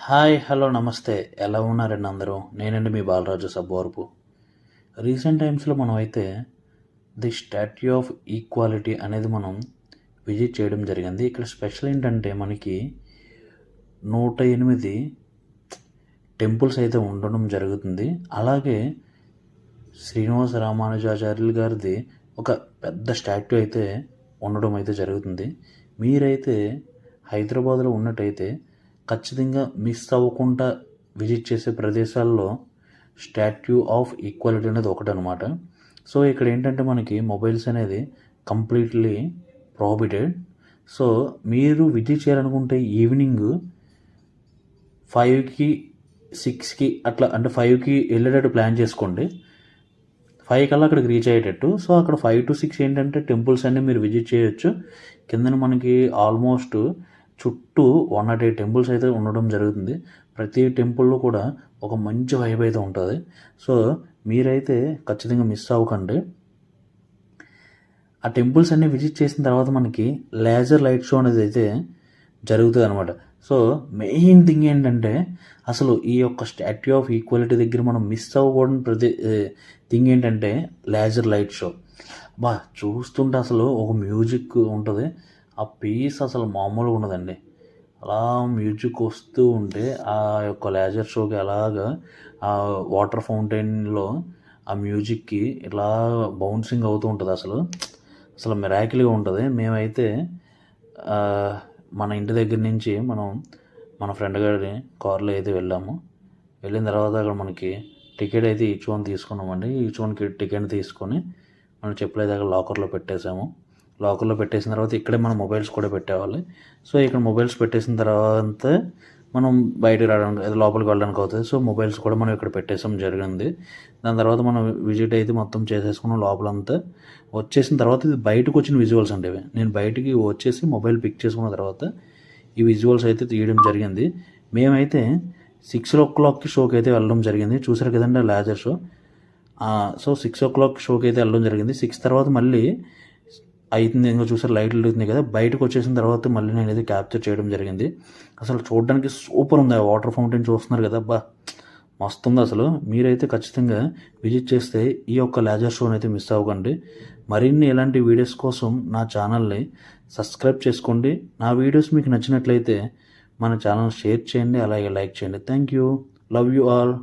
Hi hello నమస్తే. ఎలా ఉన్నారండి అందరూ? నేనండి మీ బాలరాజు సబ్బవరపు. రీసెంట్ టైమ్స్లో మనం అయితే ది స్టాట్యూ ఆఫ్ ఈక్వాలిటీ అనేది మనం విజిట్ చేయడం జరిగింది. ఇక్కడ స్పెషల్ ఏంటంటే మనకి 108 టెంపుల్స్ అయితే ఉండడం జరుగుతుంది. అలాగే శ్రీనివాస రామానుజాచార్యులు గారిది ఒక పెద్ద స్టాట్యూ అయితే ఉండడం అయితే జరుగుతుంది. మీరైతే హైదరాబాద్లో ఉన్నట్టయితే ఖచ్చితంగా మిస్ అవ్వకుండా విజిట్ చేసే ప్రదేశాల్లో స్టాట్యూ ఆఫ్ ఈక్వాలిటీ అనేది ఒకటనమాట. సో ఇక్కడ ఏంటంటే మనకి మొబైల్స్ అనేది కంప్లీట్లీ ప్రోహిబిటెడ్. సో మీరు విజిట్ చేయాలనుకుంటే ఈవినింగ్ 5కి 6కి అట్లా, అంటే 5కి వెళ్ళేటట్టు ప్లాన్ చేసుకోండి. 5 కల్లా అక్కడికి రీచ్ అయ్యేటట్టు. సో అక్కడ 5 to 6 ఏంటంటే టెంపుల్స్ అన్నీ మీరు విజిట్ చేయొచ్చు. కిందన మనకి ఆల్మోస్ట్ చుట్టూ 108 టెంపుల్స్ అయితే ఉండడం జరుగుతుంది. ప్రతి టెంపుల్లో కూడా ఒక మంచి వైబ్ అయితే ఉంటుంది. సో మీరైతే ఖచ్చితంగా మిస్ అవ్వకండి. ఆ టెంపుల్స్ అన్నీ విజిట్ చేసిన తర్వాత మనకి లేజర్ లైట్ షో అనేది అయితే జరుగుతుంది అనమాట. సో మెయిన్ థింగ్ ఏంటంటే అసలు ఈ యొక్క స్టాట్యూ ఆఫ్ ఈక్వాలిటీ దగ్గర మనం మిస్ అవ్వకూడని ప్రతి థింగ్ ఏంటంటే లేజర్ లైట్ షో. చూస్తుంటే అసలు ఒక మ్యూజిక్ ఉంటుంది. ఆ పీస్ అసలు మామూలుగా ఉండదండి. అలా మ్యూజిక్ వస్తూ ఉంటే ఆ యొక్క లేజర్ షోకి అలాగా ఆ వాటర్ ఫౌంటైన్లో ఆ మ్యూజిక్కి ఇలా బౌన్సింగ్ అవుతూ ఉంటుంది. అసలు మిరాకిల్గా ఉంటుంది. మేమైతే మన ఇంటి దగ్గర నుంచి మన ఫ్రెండ్ గారి కార్లో అయితే వెళ్ళాము. వెళ్ళిన తర్వాత అక్కడ మనకి టికెట్ అయితే ఈచ్ వన్ తీసుకున్నామండి. ఈచ్ వన్కి టికెట్ తీసుకొని మనం చెప్పులు అయితే అక్కడ లాకర్లో పెట్టేసాము. లాకర్లో పెట్టేసిన తర్వాత ఇక్కడే మనం మొబైల్స్ కూడా పెట్టేవాలి. సో ఇక్కడ మొబైల్స్ పెట్టేసిన తర్వాత మనం బయటకు రావడానికి, అది లోపలికి వెళ్ళడానికి అవుతుంది. సో మొబైల్స్ కూడా మనం ఇక్కడ పెట్టేసాం జరిగింది. దాని తర్వాత మనం విజిట్ అయితే మొత్తం చేసేసుకున్నాం. లోపలంతా వచ్చేసిన తర్వాత ఇది బయటకు వచ్చిన విజువల్స్ అంటే నేను బయటికి వచ్చేసి మొబైల్ పిక్ చేసుకున్న తర్వాత ఈ విజువల్స్ అయితే తీయడం జరిగింది. మేమైతే 6 o'clock షోకి అయితే వెళ్ళడం జరిగింది. చూసారు కదండి లేజర్ షో. సో 6 o'clock షోకి అయితే వెళ్ళడం జరిగింది. 6 తర్వాత మళ్ళీ అవుతుంది, ఇంకా చూసారు లైట్లు వెళ్తుంది కదా. బయటకు వచ్చేసిన తర్వాత మళ్ళీ నేను అయితే క్యాప్చర్ చేయడం జరిగింది. అసలు చూడడానికి సూపర్ ఉంది. ఆ వాటర్ ఫౌంటైన్ చూస్తున్నారు కదా, మస్తు ఉంది అసలు. మీరైతే ఖచ్చితంగా విజిట్ చేస్తే ఈ యొక్క లేజర్ షోని అయితే మిస్ అవ్వకండి. మరిన్ని ఇలాంటి వీడియోస్ కోసం నా ఛానల్ని సబ్స్క్రైబ్ చేసుకోండి. నా వీడియోస్ మీకు నచ్చినట్లయితే మన ఛానల్ షేర్ చేయండి, అలాగే లైక్ చేయండి. Thank you. Love you all.